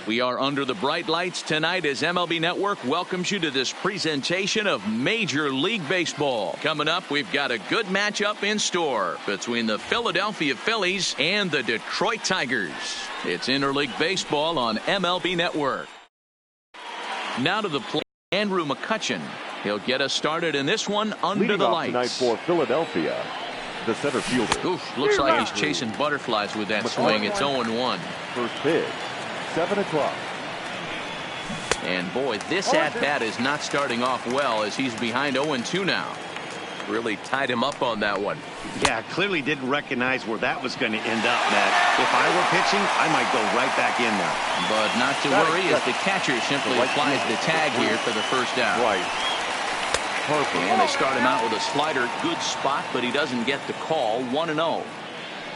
We are under the bright lights tonight as MLB Network welcomes you to this presentation of Major League Baseball. Coming up, we've got a good matchup in store between the Philadelphia Phillies and the Detroit Tigers. It's Interleague Baseball on MLB Network. Now to the plate, Andrew McCutchen. He'll get us started in this one under Leading the off lights. tonight for Philadelphia, the center fielder. Oof, looks like he's chasing butterflies with that swing. It's 0-1. First pitch, 7 o'clock. And boy, this at-bat is not starting off well as he's behind 0-2 now. Really tied him up on that one. Yeah, clearly didn't recognize where that was going to end up, Matt. If I were pitching, I might go right back in there. But not to worry as the catcher simply applies the tag here for the first out. Right. Perfect. And they start him out with a slider. Good spot, but he doesn't get the call. 1-0.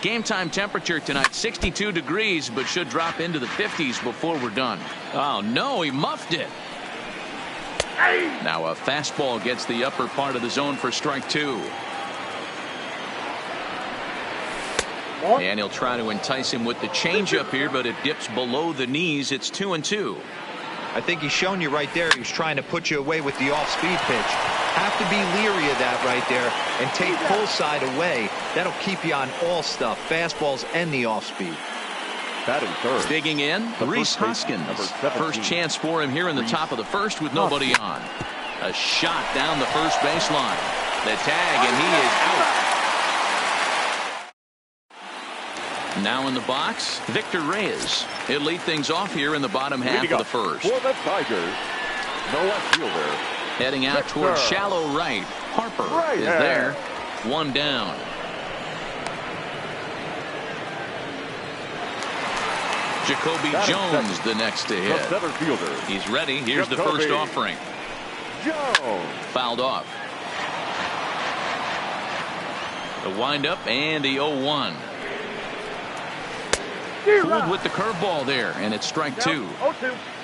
Game time temperature tonight, 62 degrees, but should drop into the 50s before we're done. Oh, no, he muffed it. Now a fastball gets the upper part of the zone for strike 2. And he'll try to entice him with the changeup here, but it dips below the knees. It's 2-2. I think he's shown you right there. He's trying to put you away with the off-speed pitch. Have to be leery of that right there and take pull side away. That'll keep you on all stuff, fastballs and the off-speed. Batting third. Digging in, Rhys Hoskins. First chance for him here in the top of the first with nobody on. A shot down the first baseline. The tag, and he is out. Now in the box, Victor Reyes. He'll lead things off here in the bottom half of the first. For the Tigers, no left fielder. Heading out toward shallow right. Harper is there. One down. Jacoby Jones the next to hit. The center fielder. He's ready. Here's the first offering. Jones. Fouled off. The windup and the 0-1. Fooled with the curveball there, and it's strike 2.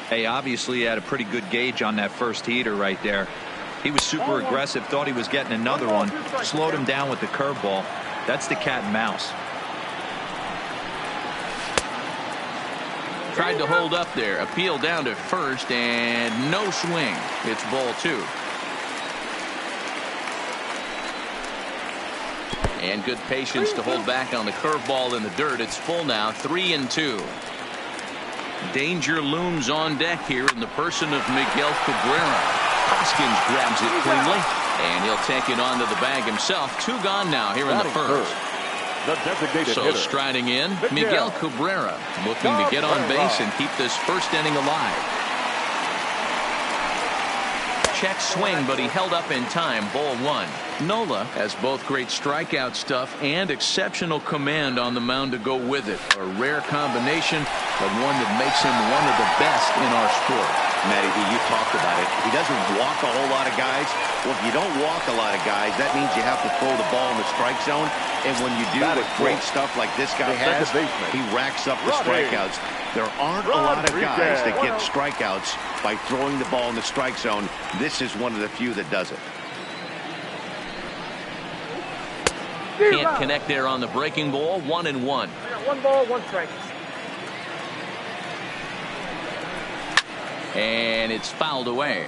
Hey, obviously he had a pretty good gauge on that first heater right there. He was super aggressive, thought he was getting another one, slowed him down with the curveball. That's the cat and mouse. Tried to hold up there, appeal down to first, and no swing. It's ball 2. And good patience to hold back on the curveball in the dirt. It's full now, 3-2. Danger looms on deck here in the person of Miguel Cabrera. Hoskins grabs it cleanly, and he'll take it onto the bag himself. 2 gone now here in the first. The designated So hitter. striding in, Miguel Cabrera looking to get on base and keep this first inning alive. Check swing, but he held up in time. Ball 1. Nola has both great strikeout stuff and exceptional command on the mound to go with it. A rare combination, but one that makes him one of the best in our sport. Matty, you talked about it. He doesn't walk a whole lot of guys. Well, if you don't walk a lot of guys, that means you have to throw the ball in the strike zone. And when you do with great stuff like this guy has, he racks up the strikeouts. There aren't a lot of guys that get strikeouts by throwing the ball in the strike zone. This is one of the few that does it. Can't connect there on the breaking ball. 1-1. 1 ball, 1 strike. And it's fouled away.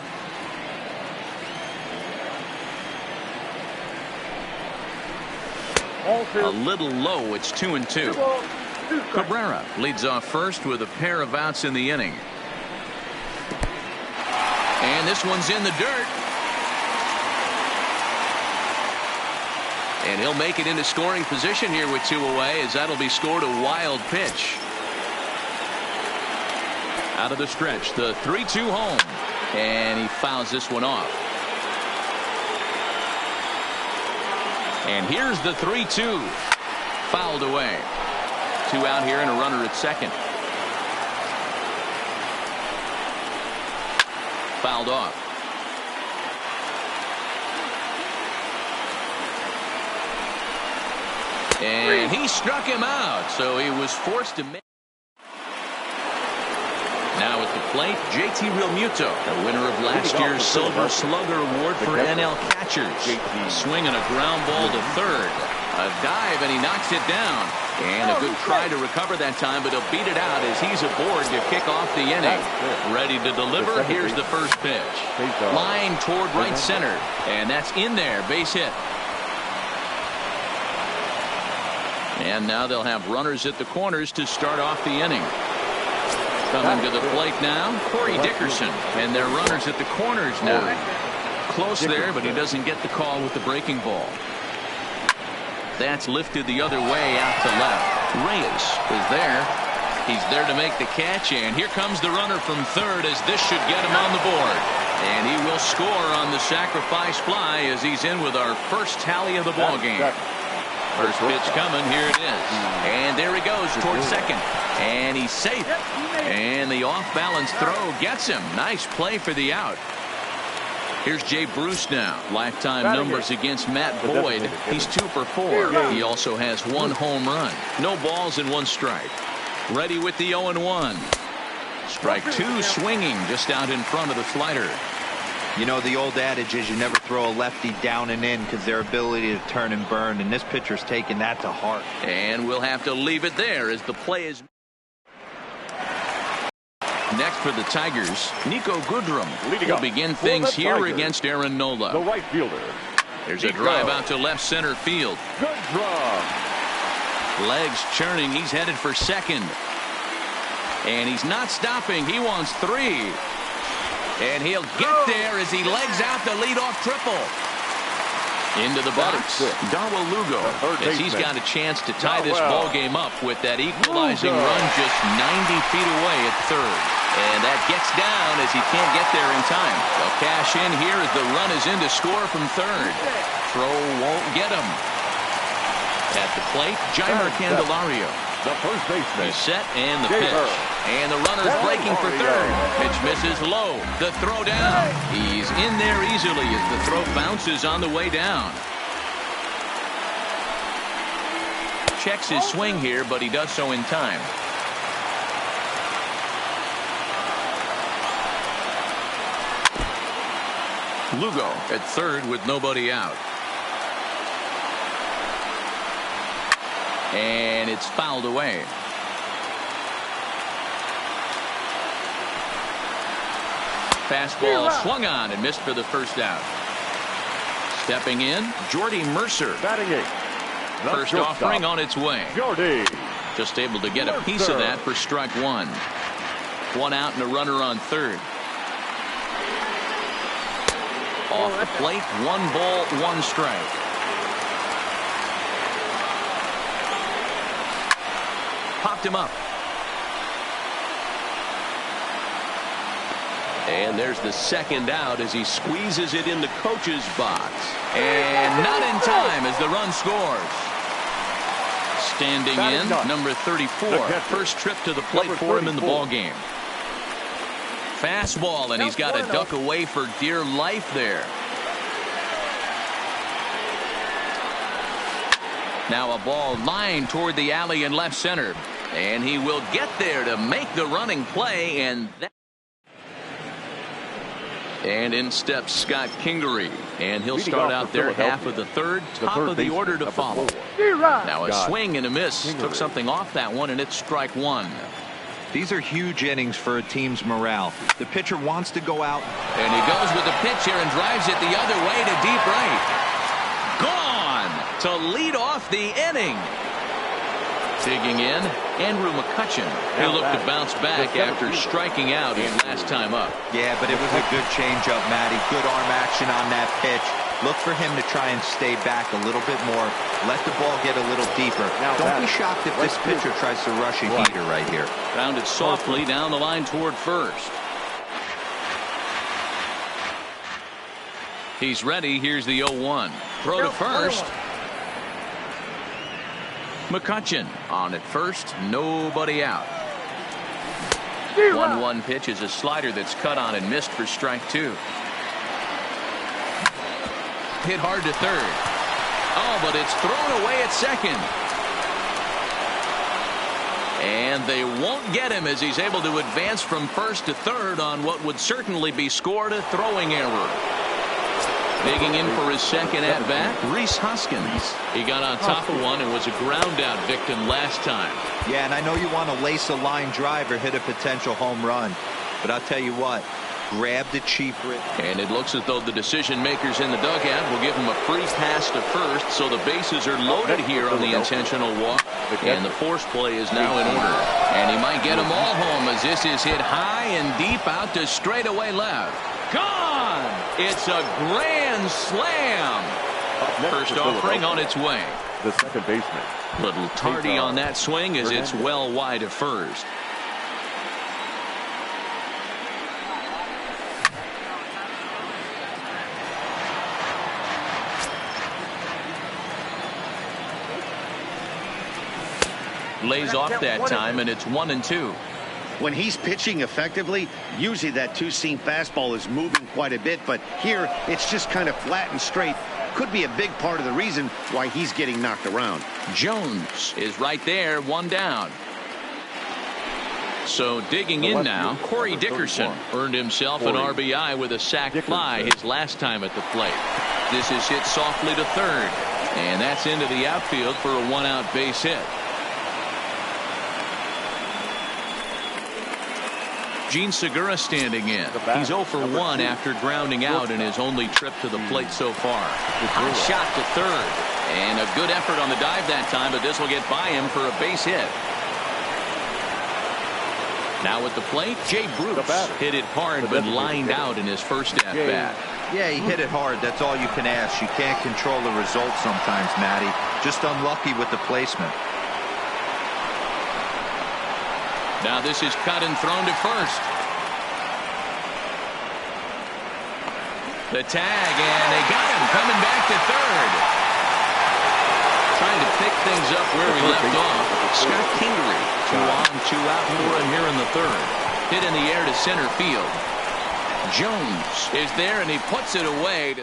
A little low. It's 2-2. Cabrera leads off first with a pair of outs in the inning. And this one's in the dirt. And he'll make it into scoring position here with 2 away, as that'll be scored a wild pitch. Out of the stretch, the 3-2 home. And he fouls this one off. And here's the 3-2. Fouled away. 2 out here and a runner at second. Fouled off. And he struck him out, so he was forced to make. Now at the plate, JT Realmuto, the winner of last year's Silver Slugger Award for NL catchers. Swinging a ground ball to third. A dive, and he knocks it down. And a good try to recover that time, but he'll beat it out as he's aboard to kick off the inning. Ready to deliver. Here's the first pitch. Line toward right center. And that's in there. Base hit. And now they'll have runners at the corners to start off the inning. Coming to the plate now, Corey Dickerson. And they're runners at the corners now. Close there, but he doesn't get the call with the breaking ball. That's lifted the other way out to left. Reyes is there. He's there to make the catch, and here comes the runner from third as this should get him on the board. And he will score on the sacrifice fly as he's in with our first tally of the ball game. First pitch coming. Here it is. And there he goes towards second. And he's safe. And the off-balance throw gets him. Nice play for the out. Here's Jay Bruce now. Lifetime numbers against Matt Boyd. He's 2 for 4. He also has 1 home run. No balls and 1 strike. Ready with the 0-1. Strike 2 swinging just out in front of the slider. You know, the old adage is you never throw a lefty down and in because their ability to turn and burn, and this pitcher's taking that to heart. And we'll have to leave it there as the play is. Next for the Tigers, Nico Goodrum will begin things here against Aaron Nola. The right fielder. There's a drive out to left center field. Goodrum. Legs churning. He's headed for second. And he's not stopping. He wants 3. And he'll get there as he legs out the leadoff triple. Into the box, Darwin Lugo, as he's got a chance to tie this ball game up with that equalizing run just 90 feet away at third. And that gets down as he can't get there in time. They'll cash in here as the run is in to score from third. Throw won't get him. At the plate, Jeimer Candelario. The first baseman. He's set and the pitch. And the runner's breaking for third. Pitch misses low. The throw down. He's in there easily as the throw bounces on the way down. Checks his swing here, but he does so in time. Lugo at third with nobody out. And it's fouled away. Fastball swung on and missed for the first out. Stepping in, Jordy Mercer. Batting 8. First offering on its way. Jordy. Just able to get a piece of that for strike 1. 1 out and a runner on third. Off the plate, 1 ball, 1 strike. Popped him up. And there's the second out as he squeezes it in the coach's box. And not in time as the run scores. Standing in, number 34. First trip to the plate for him in the ball game. Fastball, and he's got to duck away for dear life there. Now a ball lined toward the alley in left center. And he will get there to make the running play, and in steps Scott Kingery, and he'll start out there half of the third, top of the order to follow. Now a swing and a miss. Took something off that one, and it's strike 1. These are huge innings for a team's morale. The pitcher wants to go out. And he goes with the pitch here and drives it the other way to deep right. Gone to lead off the inning. Digging in, Andrew McCutcheon. He'll look to bounce back after striking out his last time up. Yeah, but it was a good changeup, Matty. Good arm action on that pitch. Look for him to try and stay back a little bit more. Let the ball get a little deeper. Don't be shocked if this pitcher tries to rush a heater right here. Rounded softly down the line toward first. He's ready. Here's the 0-1. Throw to first. McCutcheon on at first, nobody out. 1-1 pitch is a slider that's cut on and missed for strike 2. Hit hard to third. Oh, but it's thrown away at second. And they won't get him as he's able to advance from first to third on what would certainly be scored a throwing error. Digging in for his second at-bat, Rhys Hoskins. He got on top of one and was a ground-out victim last time. Yeah, and I know you want to lace a line drive or hit a potential home run, but I'll tell you what, grab the cheap rip. And it looks as though the decision makers in the dugout will give him a free pass to first, so the bases are loaded here on the intentional walk, and the force play is now in order. And he might get them all home as this is hit high and deep out to straightaway left. Gone! It's a grand slam. First offering on its way. The second baseman. Little tardy on that swing as it's well wide of first. Lays off that time, and it's 1-2. When he's pitching effectively, usually that two-seam fastball is moving quite a bit, but here it's just kind of flat and straight. Could be a big part of the reason why he's getting knocked around. Jones is right there, one down. So digging in now, Corey Dickerson earned himself an RBI with a sac fly his last time at the plate. This is hit softly to third, and that's into the outfield for a one-out base hit. Gene Segura standing in. He's 0 for 1 after grounding out in his only trip to the plate so far. High shot to third, and a good effort on the dive that time, but this will get by him for a base hit. Now at the plate, Jay Bruce hit it hard but lined out in his first at-bat. Yeah, he hit it hard. That's all you can ask. You can't control the result sometimes, Matty. Just unlucky with the placement. Now this is cut and thrown to first. The tag, and they got him coming back to third. Trying to pick things up where we left off. Scott Kingery, 2 on, 2 out for him here in the third. Hit in the air to center field. Jones is there, and he puts it away.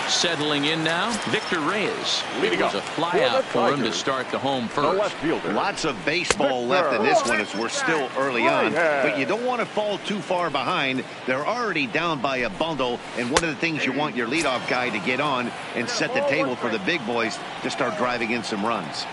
Settling in now, Victor Reyes. It was a flyout for him to start the home first. Lots of baseball left in this one as we're still early on, but you don't want to fall too far behind. They're already down by a bundle, and one of the things you want your leadoff guy to get on and set the table for the big boys to start driving in some runs.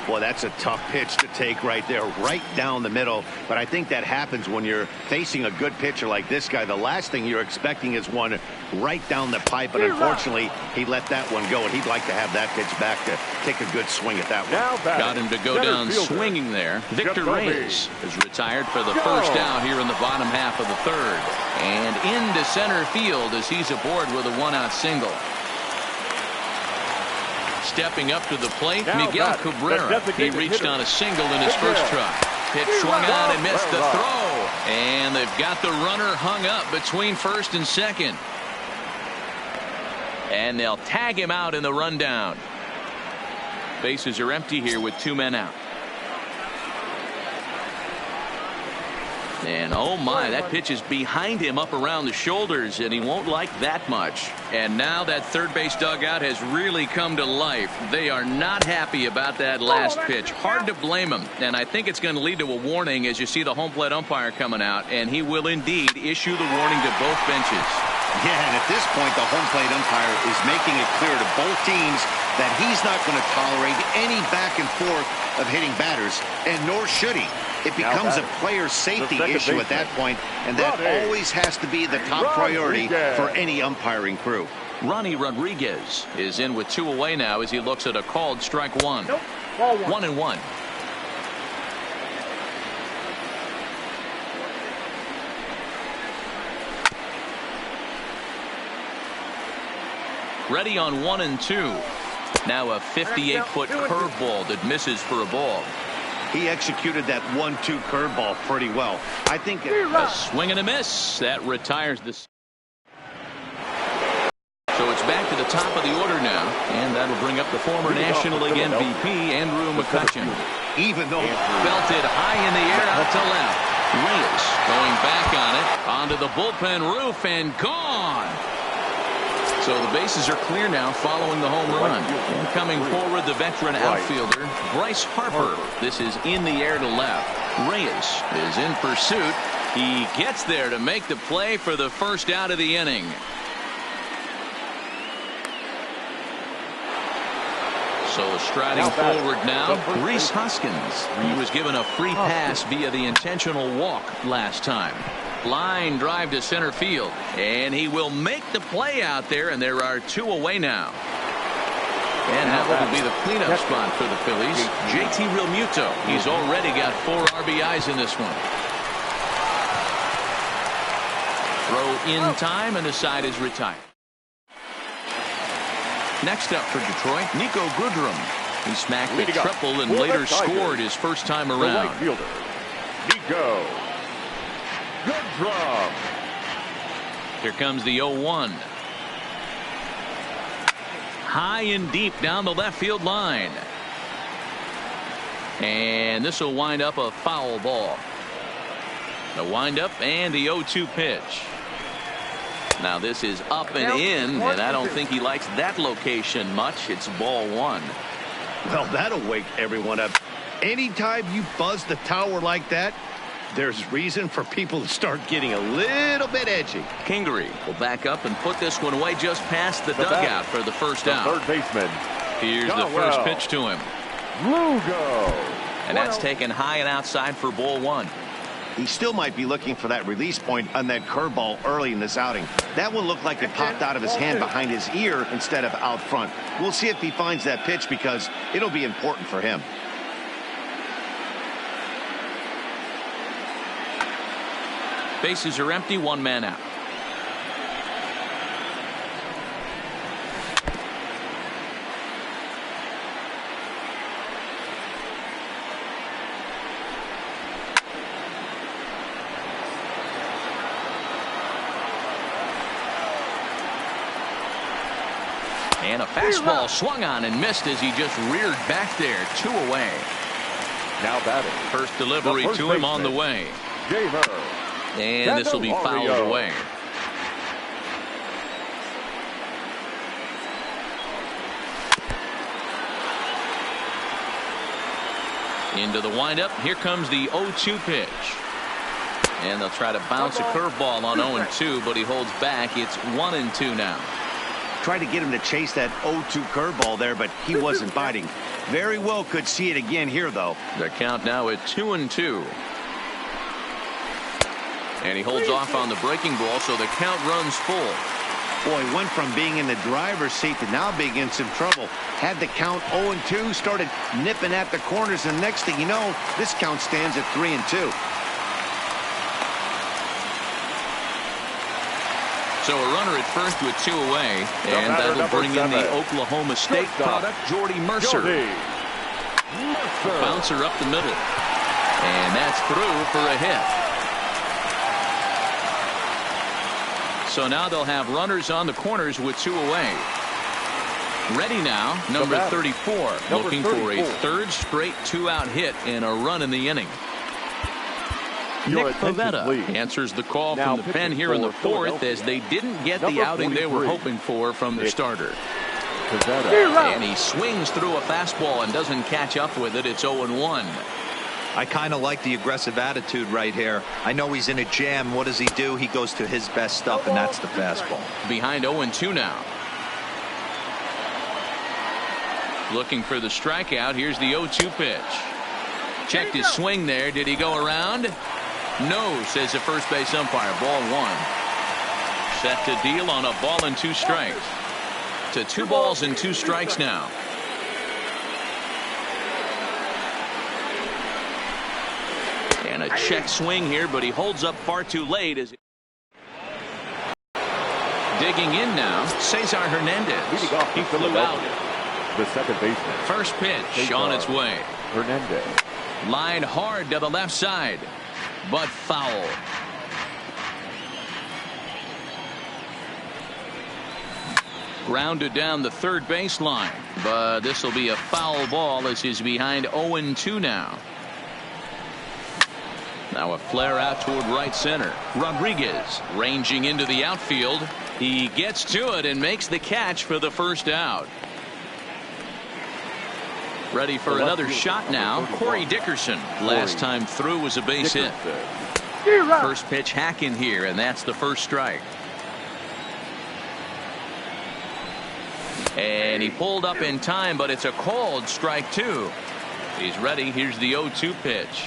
Boy, that's a tough pitch to take right there, right down the middle. But I think that happens when you're facing a good pitcher like this guy. The last thing you're expecting is one right down the pipe, but unfortunately, he let that one go, and he'd like to have that pitch back to take a good swing at that one. Got him to go down swinging there. Victor Reyes is retired for the first out here in the bottom half of the third. And into center field as he's aboard with a one-out single. Stepping up to the plate, Miguel Cabrera. He reached on a single in his first try. Pitch swung on and missed the throw. And they've got the runner hung up between first and second. And they'll tag him out in the rundown. Bases are empty here with 2 men out. And oh my, that pitch is behind him up around the shoulders, and he won't like that much. And now that third base dugout has really come to life. They are not happy about that last pitch. Hard to blame him. And I think it's going to lead to a warning as you see the home plate umpire coming out, and he will indeed issue the warning to both benches. Yeah, and at this point, the home plate umpire is making it clear to both teams that he's not going to tolerate any back and forth of hitting batters, and nor should he. It becomes a player safety issue at that point, and that always has to be the top priority for any umpiring crew. Ronnie Rodriguez is in with 2 away now as he looks at a called strike one. 1-1. Ready on 1-2. Now a 58-foot curveball that misses for a ball. He executed that 1-2 curveball pretty well. I think a swing and a miss. That retires this. So it's back to the top of the order now, and that'll bring up the former National League MVP, Andrew McCutchen. Even though belted high in the air out to left. Reyes going back on it, onto the bullpen roof, and gone. So the bases are clear now following the home run. And coming forward, the veteran outfielder, Bryce Harper. This is in the air to left. Reyes is in pursuit, He gets there to make the play for the first out of the inning. So striding forward now, Rhys Hoskins. He was given a free pass via the intentional walk last time. Line drive to center field, and he will make the play out there, and there are 2 away now. And that will be the cleanup spot for the Phillies. JT Realmuto. He's already got 4 RBIs in this one. Throw in time, and the side is retired. Next up for Detroit, Nico Goodrum. He smacked a triple and later scored his first time around. The right fielder, Nico Goodrum. Here comes the 0-1. High and deep down the left field line. And this will wind up a foul ball. The windup and the 0-2 pitch. Now this is up and in, and I don't think he likes that location much. It's ball 1. Well, that'll wake everyone up. Anytime you buzz the tower like that, there's reason for people to start getting a little bit edgy. Kingery will back up and put this one away just past the dugout for the first out. Third baseman. Here's the first pitch to him. Lugo. And that's taken high and outside for ball 1. He still might be looking for that release point on that curveball early in this outing. That one looked like it popped out of his hand behind his ear instead of out front. We'll see if he finds that pitch because it'll be important for him. Bases are empty, 1 man out. And a fastball swung on and missed as he just reared back there. 2 away. Now batting. First delivery to him on the way. Jamer. And this will be fouled away. Into the windup. Here comes the 0-2 pitch. And they'll try to bounce a curveball on 0-2, but he holds back. It's 1-2 now. Tried to get him to chase that 0-2 curveball there, but he wasn't biting. Very well could see it again here, though. The count now at 2-2. And he holds off on the breaking ball, so the count runs full. Boy, he went from being in the driver's seat to now being in some trouble. Had the count 0-2, started nipping at the corners, and next thing you know, this count stands at 3-2. So a runner at first with 2 away, and that'll bring in the Oklahoma State product, Jordy Mercer. Bouncer up the middle. And that's through for a hit. So now they'll have runners on the corners with 2 away. Ready now, number 34, looking for a 3rd straight 2-out hit and a run in the inning. Nick Pivetta answers the call from the pen here in the 4th as they didn't get the outing they were hoping for from the starter. And he swings through a fastball and doesn't catch up with it. It's 0-1. I kind of like the aggressive attitude right here. I know he's in a jam. What does he do? He goes to his best stuff, and that's the fastball. Behind 0-2 now. Looking for the strikeout. Here's the 0-2 pitch. Checked his swing there. Did he go around? No, says the first base umpire. Ball 1. Set to deal on a ball and 2 strikes. To 2 balls and 2 strikes now. And a check swing here, but he holds up far too late. As digging in now, Cesar Hernandez. He flew out. The second baseman. First pitch on its way. Hernandez. Line hard to the left side, but foul. Grounded down the third baseline, but this will be a foul ball as he's behind 0-2 now. Now a flare out toward right center. Rodriguez ranging into the outfield. He gets to it and makes the catch for the first out. Ready for another shot now. Corey Dickerson. Last time through was a base hit. First pitch hacking here, and that's the first strike. And he pulled up in time, but it's a called strike two. He's ready. Here's the 0-2 pitch.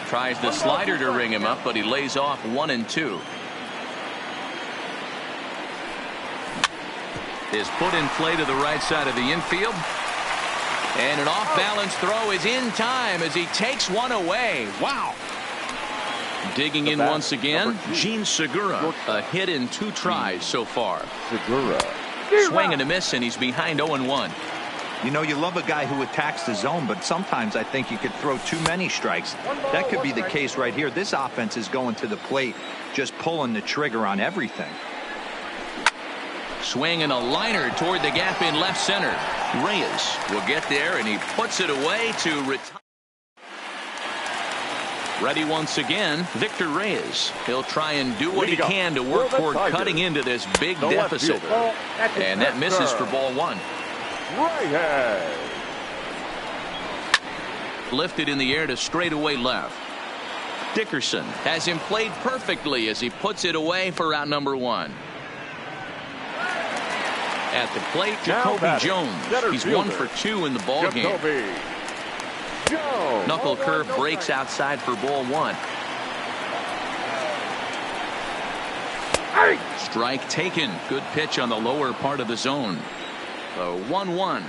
Tries the slider to ring him up, but he lays off 1-2. His put in play to the right side of the infield. And an off-balance throw is in time as he takes one away. Wow. Digging in once again, Gene Segura. A hit in 2 tries so far. Segura. Swing and a miss, and he's behind 0-1. You know, you love a guy who attacks the zone, but sometimes I think you could throw too many strikes. That could be the case right here. This offense is going to the plate, just pulling the trigger on everything. Swing and a liner toward the gap in left center. Reyes will get there, and he puts it away to retire. Ready once again, Victor Reyes. He'll try and do what he can to work toward cutting into this big deficit. And that misses for ball 1. Reyes. Lifted in the air to straightaway left. Dickerson has him played perfectly as he puts it away for out number 1. At the plate, Jacoby Jones. He's 1 for 2 in the ball game. Knuckle curve breaks outside for ball 1. Strike taken. Good pitch on the lower part of the zone. The 1-1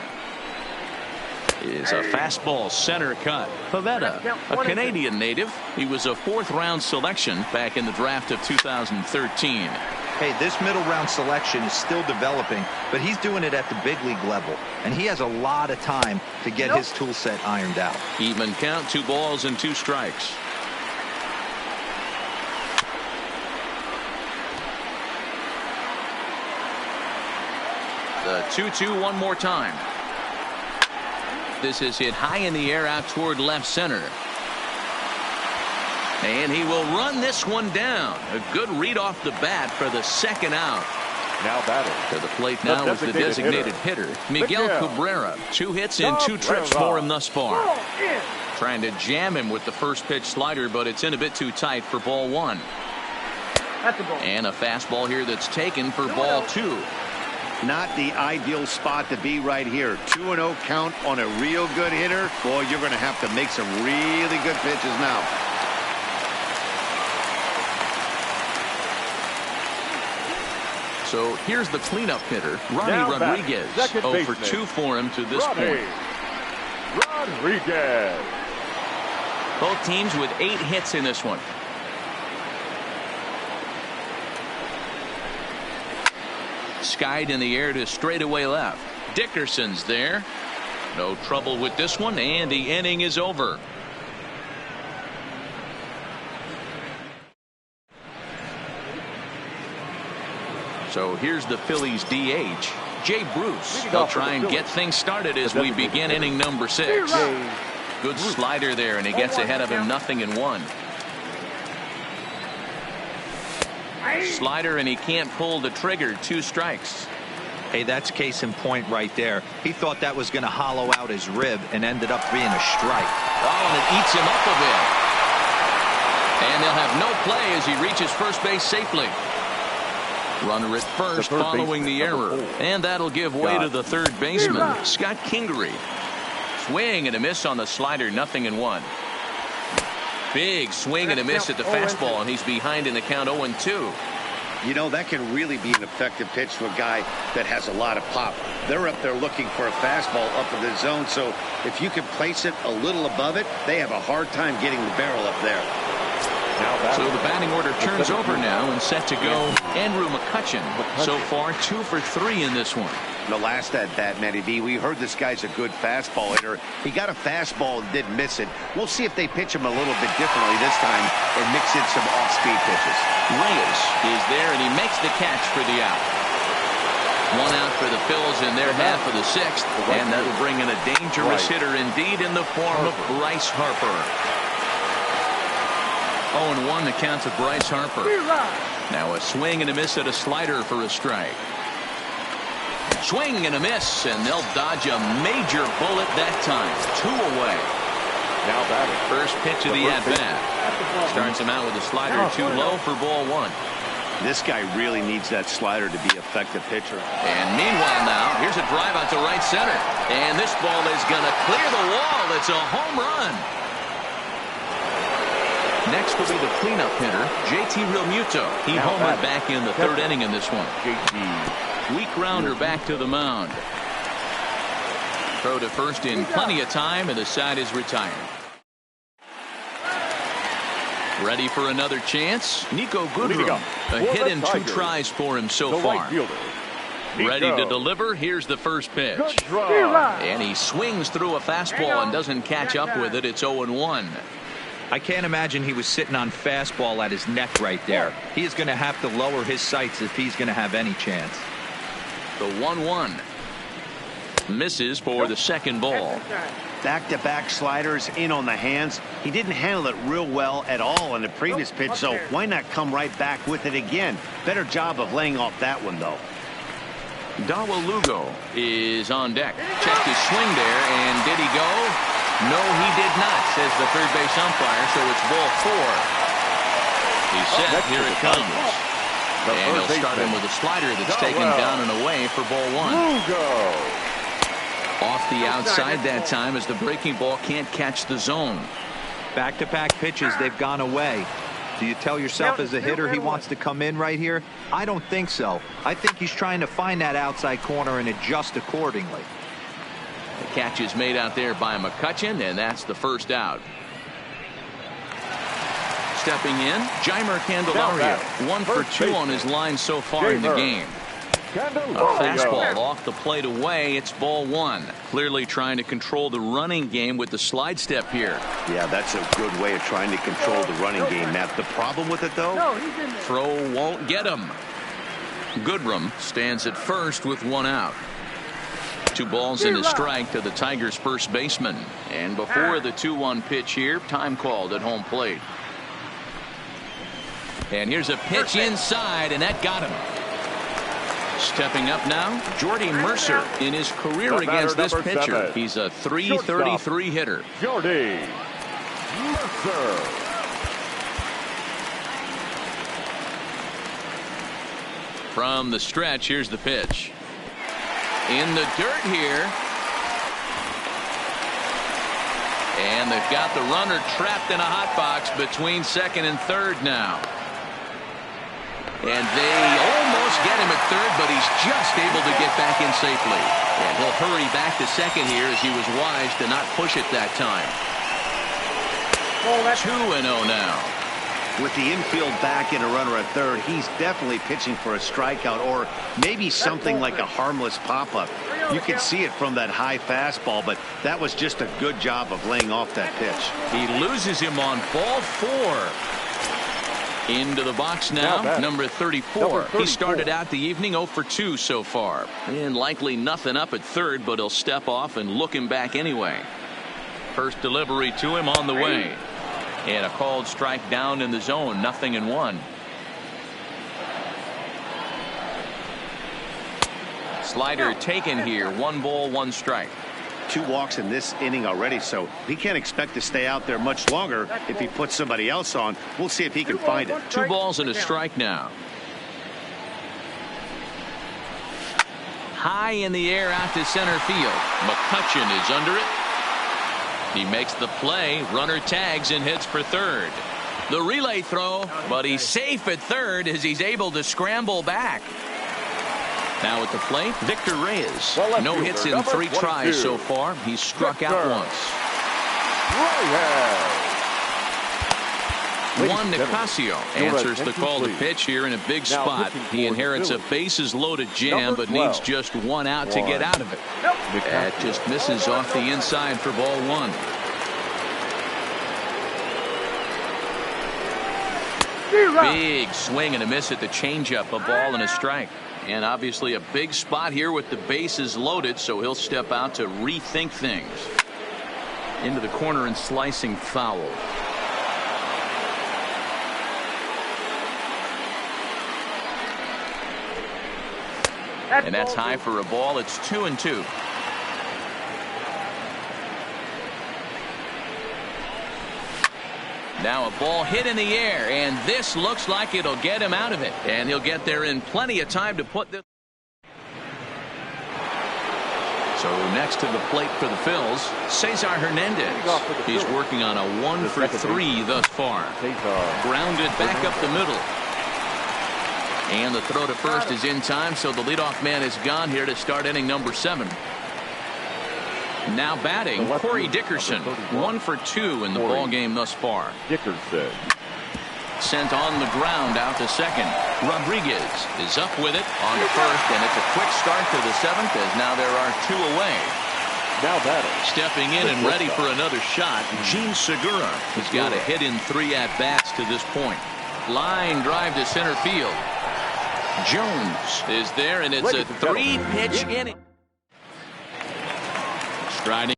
is a fastball center cut. Pavetta, a Canadian native. He was a 4th-round selection back in the draft of 2013. Hey, this middle round selection is still developing, but he's doing it at the big league level, and he has a lot of time to get his tool set ironed out. Even count, 2 balls and 2 strikes. The 2-2 one more time. This is hit high in the air out toward left center. And he will run this one down. A good read off the bat for the 2nd out. Now batting. To the plate now is the designated hitter, Miguel Cabrera. 2 hits and 2 trips for him thus far. Trying to jam him with the first pitch slider, but it's in a bit too tight for ball 1. And a fastball here that's taken for ball 2. Not the ideal spot to be right here. 2-0 count on a real good hitter. Boy, you're going to have to make some really good pitches now. So here's the cleanup hitter, Ronnie Rodriguez. 0 for 2 for him to this point. Rodriguez. Both teams with 8 hits in this one. Skied in the air to straightaway left. Dickerson's there. No trouble with this one, and the inning is over. So here's the Phillies DH, Jay Bruce. They'll try and get things started as we begin inning number 6. Good slider there, and he gets ahead of him 0-1. Slider, and he can't pull the trigger. 2 strikes. Hey, that's case in point right there. He thought that was going to hollow out his rib and ended up being a strike. Oh, and it eats him up a bit. And they'll have no play as he reaches first base safely. Runner at first following the error. And that'll give way to the 3rd baseman, Scott Kingery. Swing and a miss on the slider, 0-1. Big swing and a miss at the fastball, and he's behind in the count 0-2. You know, that can really be an effective pitch to a guy that has a lot of pop. They're up there looking for a fastball up in the zone, so if you can place it a little above it, they have a hard time getting the barrel up there. So the batting order turns over now and set to go Andrew McCutchen. So far 2 for 3 in this one. The last at bat, Matty B, we heard this guy's a good fastball hitter. He got a fastball and didn't miss it. We'll see if they pitch him a little bit differently this time and mix in some off-speed pitches. Reyes is there, and he makes the catch for the out. 1 out for the Phils in their half of the 6th, and that'll bring in a dangerous hitter indeed in the form of Bryce Harper. 0-1 the count to Bryce Harper. Now a swing and a miss at a slider for a strike. Swing and a miss, and they'll dodge a major bullet that time. 2 away. Now batting. First pitch of the at-bat. Starts him out with a slider too low for ball one. This guy really needs that slider to be effective pitcher. And meanwhile now, here's a drive out to right center. And this ball is going to clear the wall. It's a home run. Next will be the cleanup hitter, JT Realmuto. He homered back in the third inning in this one. Weak grounder back to the mound. Throw to first in plenty of time, and the side is retired. Ready for another chance? Nico Goodrum. A hit and 2 tries for him so far. Ready to deliver. Here's the first pitch. And he swings through a fastball and doesn't catch up with it. It's 0-1. I can't imagine he was sitting on fastball at his neck right there. He is going to have to lower his sights if he's going to have any chance. The 1-1. Misses for the second ball. Back-to-back sliders in on the hands. He didn't handle it real well at all in the previous pitch, so why not come right back with it again? Better job of laying off that one, though. Dawa Lugo is on deck. Checked his swing there, and did he go? No, he did not, says the third base umpire, so it's ball 4. He's set. Here it comes. And he'll start him with a slider that's taken down and away for ball 1. Lugo. Off the outside that time as the breaking ball can't catch the zone. Back-to-back pitches, they've gone away. Do you tell yourself as a hitter he wants to come in right here? I don't think so. I think he's trying to find that outside corner and adjust accordingly. The catch is made out there by McCutchen, and that's the first out. Stepping in, Jeimer Candelario. 1 for 2 on his line so far in the game. A fastball off the plate away. It's ball 1. Clearly trying to control the running game with the slide step here. Yeah, that's a good way of trying to control the running game, Matt. The problem with it, though? Throw won't get him. Goodrum stands at first with 1 out. 2 balls and a strike to the Tigers' first baseman. And before the 2-1 pitch here, time called at home plate. And here's a pitch inside, and that got him. Stepping up now, Jordy Mercer in his career against this pitcher. 7. He's a .333 hitter. Jordy Mercer. From the stretch, here's the pitch. In the dirt here. And they've got the runner trapped in a hot box between second and third now. And they almost get him at third, but he's just able to get back in safely. And he'll hurry back to second here as he was wise to not push it that time. 2-0 now. With the infield back and a runner at third, he's definitely pitching for a strikeout or maybe something like a harmless pop-up. You can see it from that high fastball, but that was just a good job of laying off that pitch. He loses him on ball 4. Into the box now, number 34. He started out the evening 0 for 2 so far. And likely nothing up at third, but he'll step off and look him back anyway. First delivery to him on the way. And a called strike down in the zone, 0-1. Slider taken here, 1 ball, 1 strike. 2 walks in this inning already, so he can't expect to stay out there much longer if he puts somebody else on. We'll see if he can find it. 2 balls and a strike now. High in the air out to center field. McCutchen is under it. He makes the play. Runner tags and hits for third. The relay throw, but he's safe at third as he's able to scramble back. Now at the plate, Victor Reyes. No hits in 3 tries so far. He's struck out once. 1 Nicasio answers the call to pitch here in a big spot. He inherits a bases loaded jam, but needs just 1 out to get out of it. That just misses off the inside for ball 1. Big swing and a miss at the changeup, a ball and a strike. And obviously a big spot here with the bases loaded, so he'll step out to rethink things. Into the corner and slicing foul. And that's high for a ball. It's 2-2. Now a ball hit in the air, and this looks like it'll get him out of it. And he'll get there in plenty of time to put this. So next to the plate for the Phils, Cesar Hernandez. He's working on a 1 for 3 thus far. Grounded back up the middle. And the throw to first is in time, so the leadoff man is gone here to start inning number 7. Now batting, Corey Dickerson. 1 for 2 in the ball game thus far. Dickerson. Sent on the ground out to second. Rodriguez is up with it on the first, and it's a quick start to the 7th as now there are 2 away. Now batting. Stepping in and ready for another shot, Gene Segura. He's got a hit in 3 at-bats to this point. Line drive to center field. Jones is there, and it's a 3-pitch inning. Striding.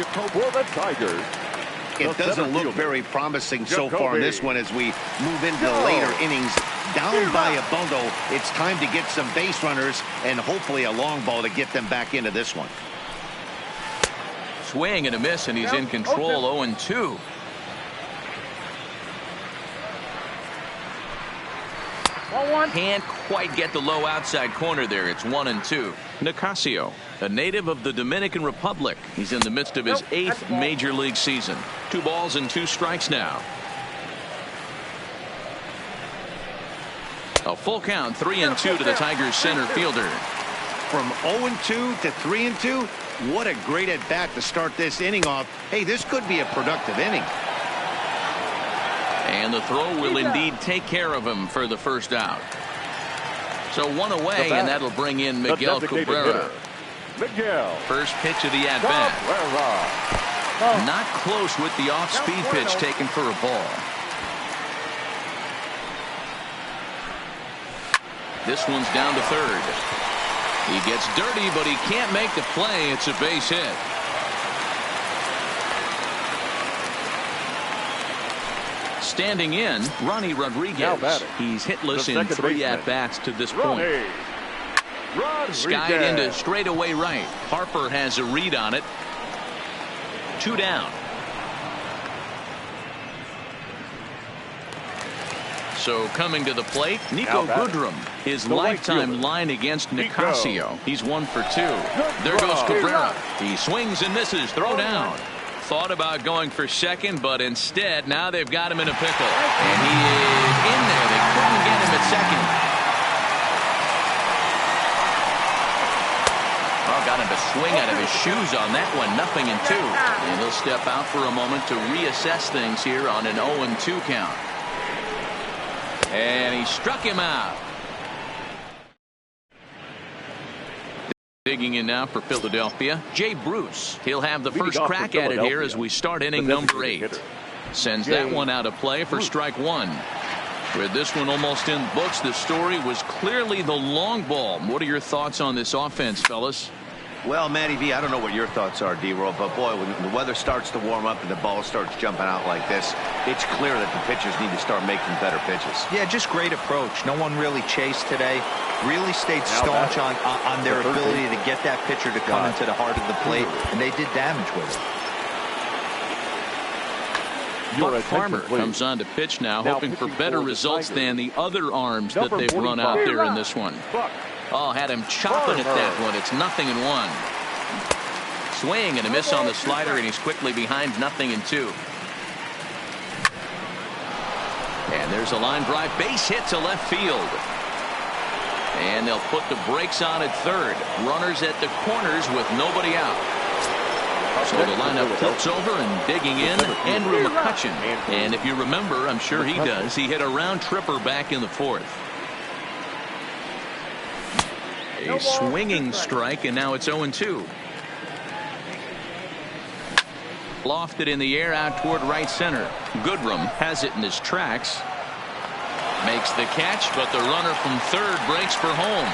For the Tigers. It doesn't look very promising so far in this one as we move into the later innings. Down by a bundle, it's time to get some base runners and hopefully a long ball to get them back into this one. Swing and a miss, and he's in control. 0-2. Can't quite get the low outside corner there. It's 1-2. Nicasio, a native of the Dominican Republic. He's in the midst of his 8th major league season. 2 balls and 2 strikes now. A full count, 3-2 to the Tigers center fielder. From 0-2 to 3-2, what a great at bat to start this inning off. Hey, this could be a productive inning. And the throw will indeed take care of him for the first out. So 1 away, and that'll bring in Miguel Cabrera. Miguel. First pitch of the at-bat. Not close with the off-speed pitch taken for a ball. This one's down to third. He gets dirty, but he can't make the play. It's a base hit. Standing in, Ronnie Rodriguez. He's hitless in 3 at-bats to this point. Skied into straightaway right. Harper has a read on it. 2 down. So coming to the plate, Nico Goodrum. His lifetime line against Nicasio. He's 1 for 2. There goes Cabrera. He swings and misses. Throw down. Thought about going for second, but instead now they've got him in a pickle. And he is in there. They couldn't get him at second. Well, got him to swing out of his shoes on that one. 0-2. And he'll step out for a moment to reassess things here on an 0-2 count. And he struck him out. Digging in now for Philadelphia, Jay Bruce. He'll have the first crack at it here as we start inning number 8. Sends that one out of play for strike 1. With this one almost in books, the story was clearly the long ball. What are your thoughts on this offense, fellas? Well, Matty V, I don't know what your thoughts are, D-Roll, but boy, when the weather starts to warm up and the ball starts jumping out like this, it's clear that the pitchers need to start making better pitches. Yeah, just great approach. No one really chased today. Really stayed staunch on their ability to get that pitcher to come into the heart of the plate, and they did damage with it. Buck Farmer comes on to pitch now, hoping for better results than the other arms that they've run out there in this one. Oh, had him chopping at that one. It's 0-1. Swing and a miss on the slider, and he's quickly behind 0-2. And there's a line drive base hit to left field. And they'll put the brakes on at third. Runners at the corners with nobody out. So the lineup flips over and digging in, Andrew McCutchen. And if you remember, I'm sure he does, he hit a round tripper back in the 4th. A swinging strike, and now it's 0-2. Lofted in the air out toward right center. Goodrum has it in his tracks. Makes the catch, but the runner from third breaks for home.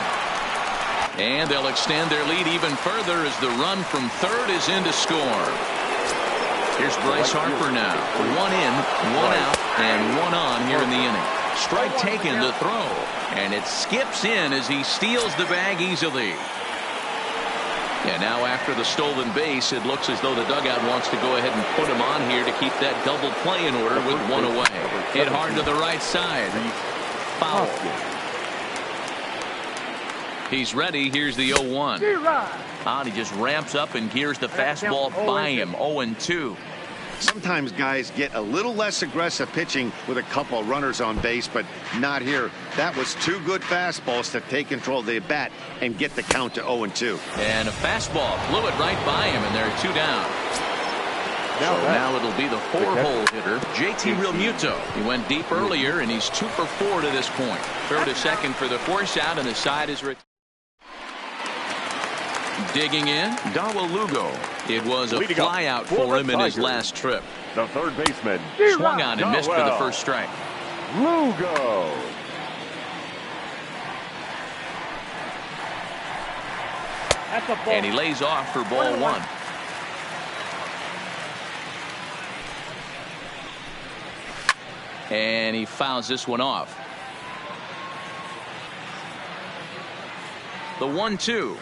And they'll extend their lead even further as the run from third is in to score. Here's Bryce Harper now. 1 in, 1 out, and 1 on here in the inning. Strike taken to throw, and it skips in as he steals the bag easily. And now after the stolen base, it looks as though the dugout wants to go ahead and put him on here to keep that double play in order with 1 away. Hit hard to the right side. Foul. He's ready. Here's the 0-1. And he just ramps up and gears the fastball by him. 0-2. Sometimes guys get a little less aggressive pitching with a couple of runners on base, but not here. That was 2 good fastballs to take control of the bat and get the count to 0-2. And a fastball blew it right by him, and there are 2 down. Now it'll be the 4-hole hitter, JT Realmuto. He went deep earlier, and he's 2 for 4 to this point. Throw to second for the force out, and the side is retired. Digging in, Dawa Lugo. It was a fly out for him in his last trip. The third baseman swung on and missed for the first strike. Lugo. And he lays off for ball 1. And he fouls this one off. The 1-2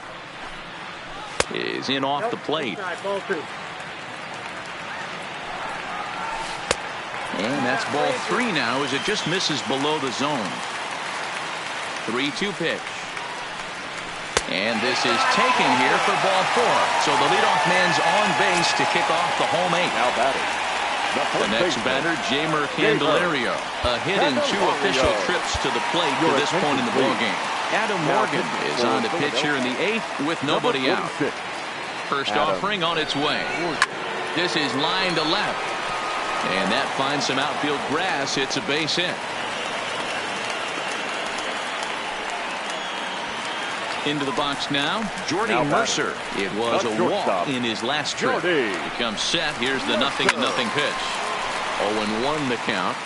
is in off the plate. And that's ball 3 now as it just misses below the zone. 3-2 pitch. And this is taken here for ball 4. So the leadoff man's on base to kick off the home 8. Now batting. The next batter, Jeimer Candelario. A hit in 2 official trips to the plate to this point in the ballgame. Adam Morgan is on the pitch here in the 8th with nobody out. First offering on its way. This is line to left. And that finds some outfield grass. It's a base hit. Into the box now, Jordy Mercer. It was a walk in his last trip. He comes set. Here's the 0-0 pitch. 0-1 the count.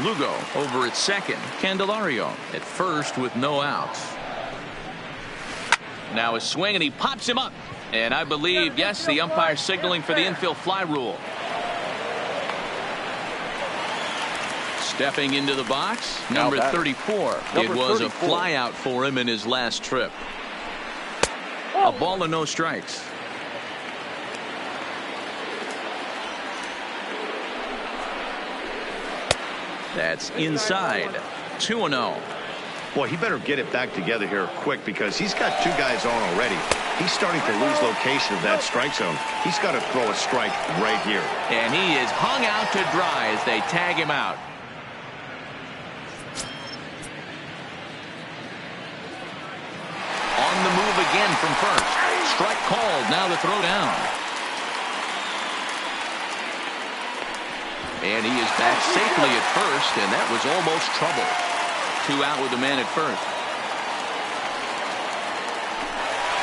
Lugo over at second. Candelario at first with no outs. Now a swing, and he pops him up. And I believe, yes, the umpire signaling for the infield fly rule. Stepping into the box, number 34. It was a fly out for him in his last trip. A ball and no strikes. That's inside. 2-0. Boy, he better get it back together here quick because he's got 2 guys on already. He's starting to lose location of that strike zone. He's got to throw a strike right here. And he is hung out to dry as they tag him out. On the move again from first. Strike called. Now the throw down. And he is back safely at first, and that was almost trouble. 2 out with the man at first.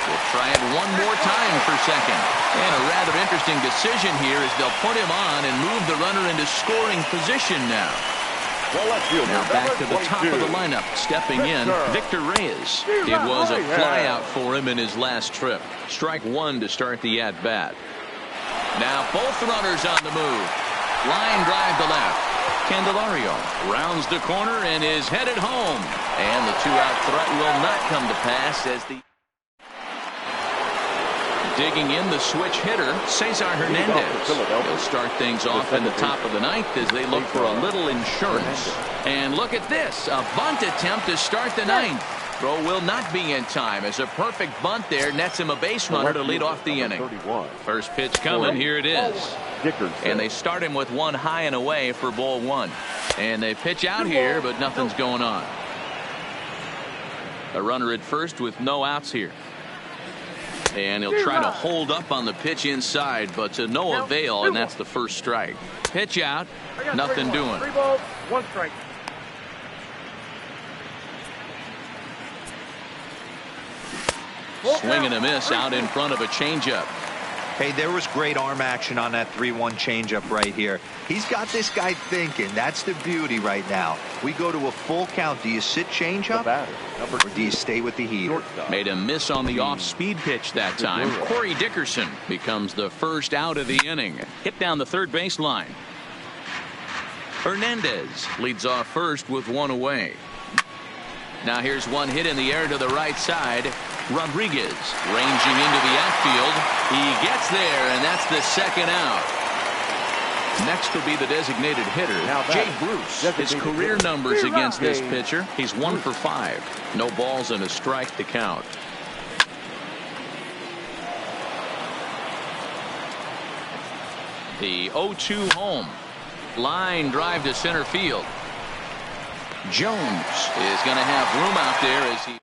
We'll try it one more time for second. And a rather interesting decision here as they'll put him on and move the runner into scoring position now. Now back to the top of the lineup. Stepping in, Victor Reyes. It was a fly out for him in his last trip. Strike 1 to start the at-bat. Now both runners on the move. Line drive to left. Candelario rounds the corner and is headed home. And the 2-out threat will not come to pass as the... Digging in, the switch hitter, Cesar Hernandez. He'll start things off in the top of the 9th as they look for a little insurance. And look at this, a bunt attempt to start the 9th. Throw will not be in time as a perfect bunt there nets him a base runner to lead off the inning. First pitch coming, here it is. And they start him with 1 high and away for ball 1. And they pitch out here, but nothing's going on. A runner at first with no outs here. And he'll try to hold up on the pitch inside, but to no avail, and that's the first strike. Pitch out, nothing doing. 3 balls, 1 strike. Swing and a miss out in front of a changeup. Hey, there was great arm action on that 3-1 changeup right here. He's got this guy thinking. That's the beauty right now. We go to a full count. Do you sit changeup or do you stay with the heater? Made a miss on the off-speed pitch that time. Corey Dickerson becomes the first out of the inning. Hit down the third baseline. Hernandez leads off first with one away. Now here's one hit in the air to the right side. Rodriguez ranging into the outfield. He gets there, and that's the second out. Next will be the designated hitter, Jay Bruce. His career numbers against this pitcher, he's 1 for 5. No balls and a strike to count. The 0-2 home. Line drive to center field. Jones is going to have room out there as he...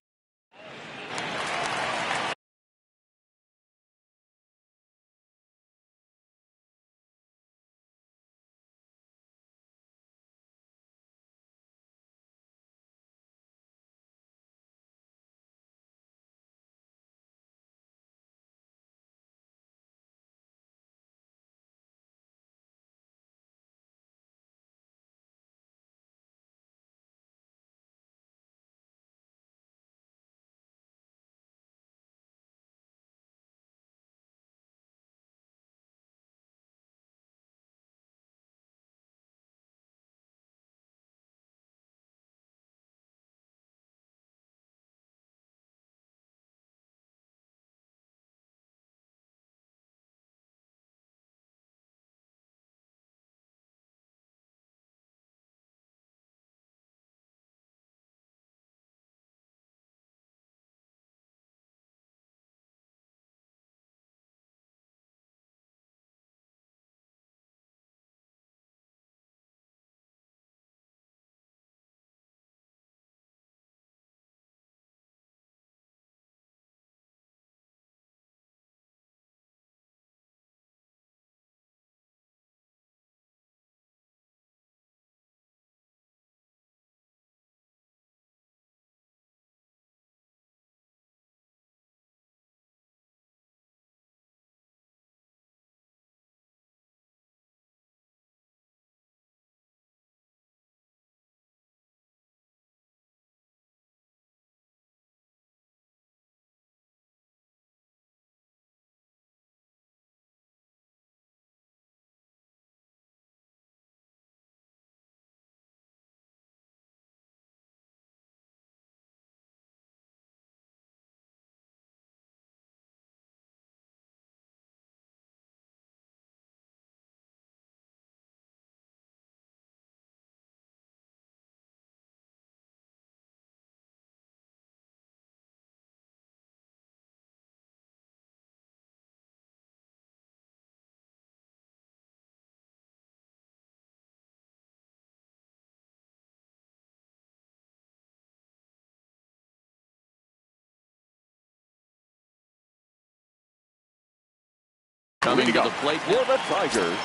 Coming to the plate for the Tigers,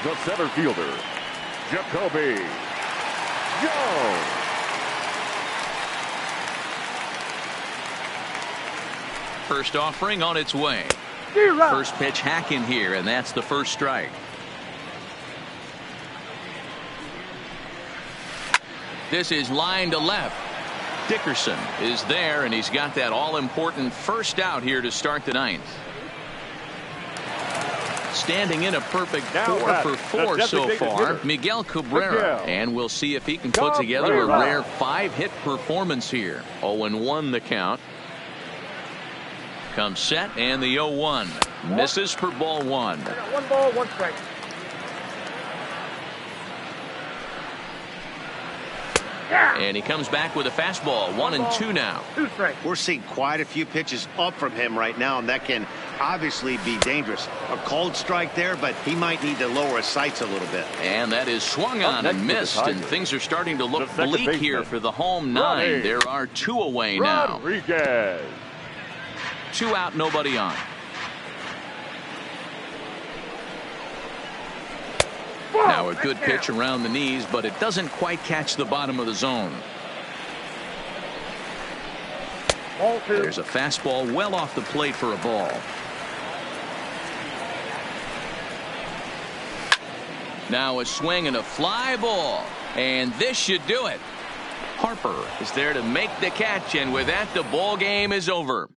the center fielder, Jacoby Jones. First offering on its way. First pitch hack in here, and that's the first strike. This is line to left. Dickerson is there, and he's got that all-important first out here to start the ninth. Standing in a perfect 4 for 4 so far, Miguel Cabrera. And we'll see if he can put together a rare 5-hit performance here. 0-1 the count. Comes set, and the 0-1. Misses for ball 1. 1 ball, 1 strike. And he comes back with a fastball. 1-2 now. 2 strikes. We're seeing quite a few pitches up from him right now, and that can obviously be dangerous. A cold strike there, but he might need to lower his sights a little bit. And that is swung on and missed, and things are starting to look bleak here for the home 9. There are 2 away now. Rodriguez. 2 out, nobody on. Now a good pitch around the knees, but it doesn't quite catch the bottom of the zone. Ball 2. There's a fastball well off the plate for a ball. Now a swing and a fly ball. And this should do it. Harper is there to make the catch, and with that, the ball game is over.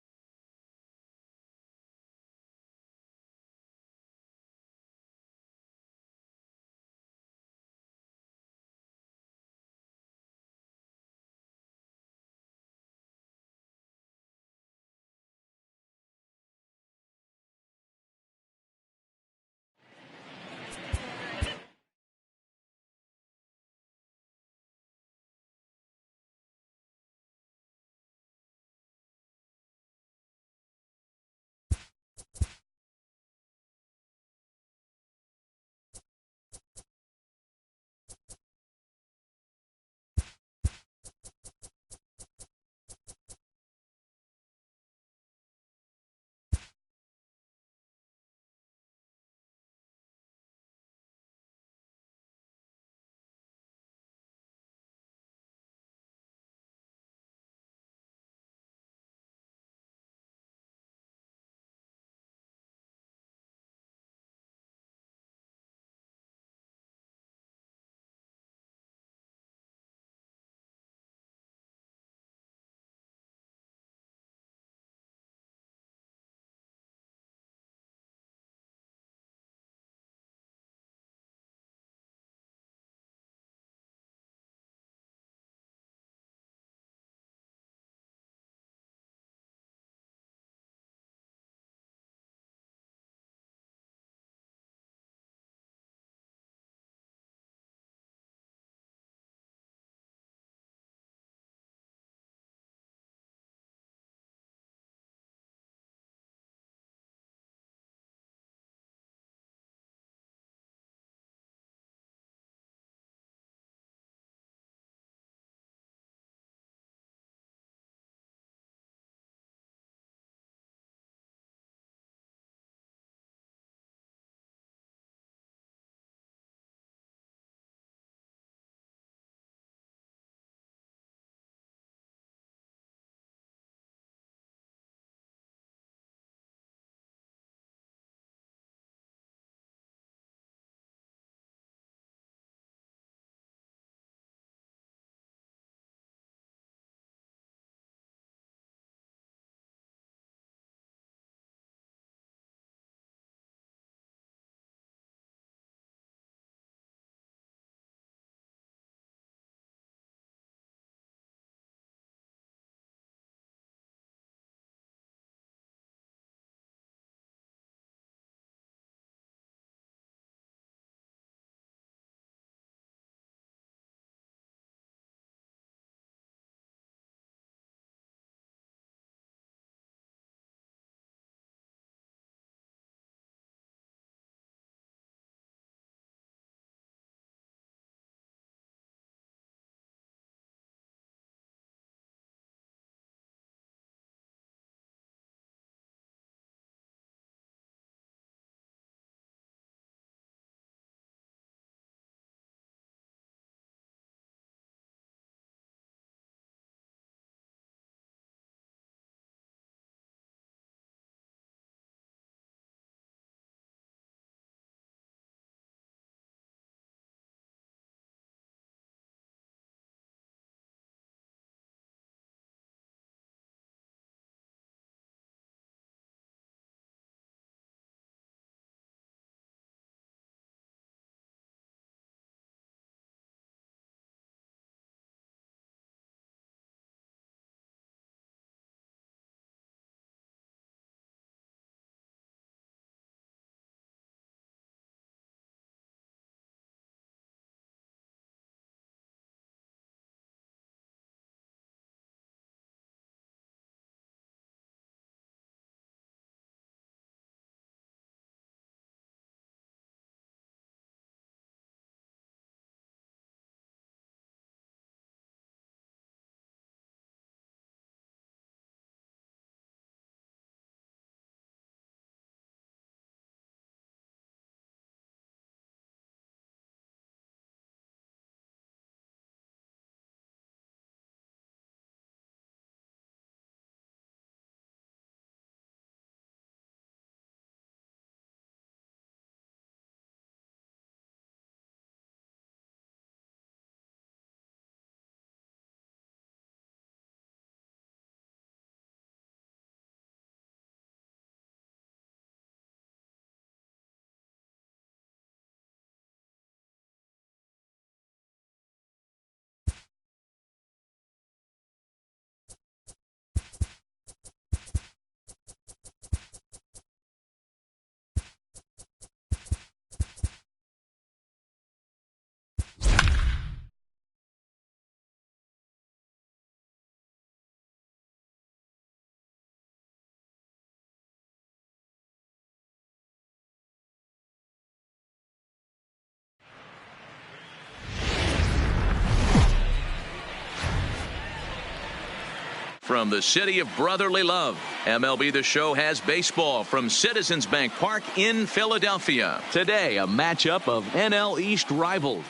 from the city of brotherly love. MLB The Show has baseball from Citizens Bank Park in Philadelphia. Today, a matchup of NL East rivals.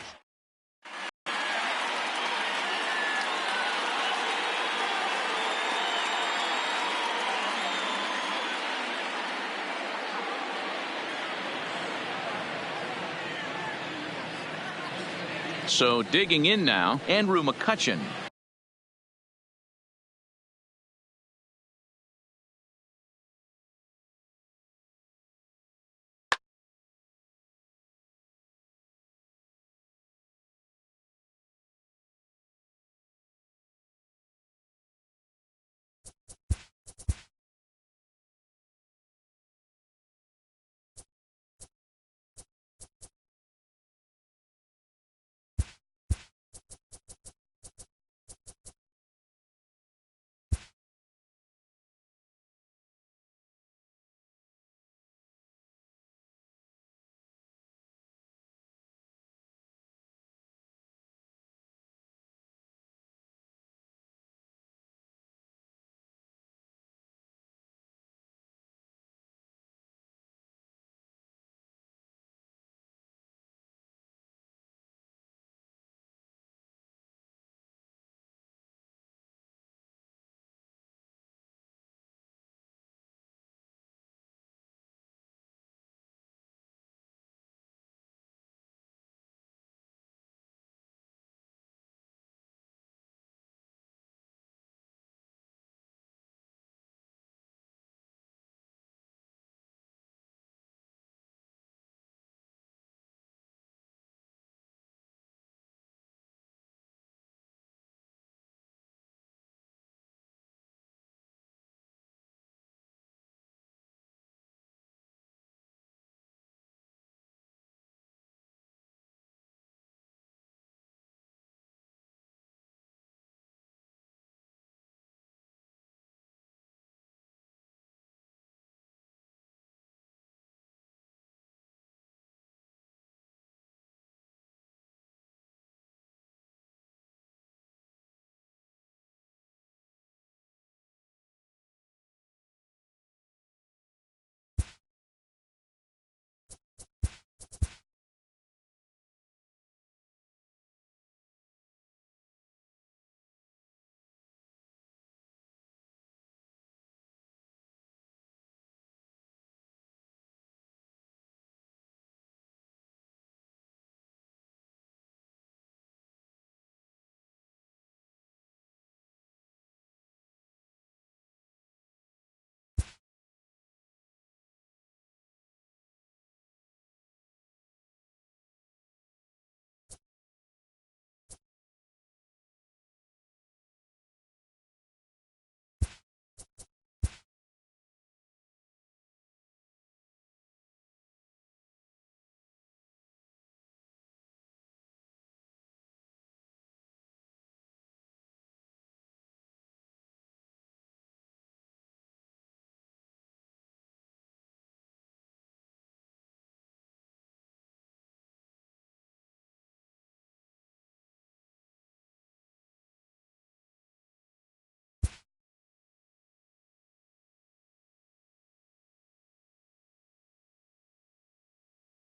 So digging in now, Andrew McCutchen.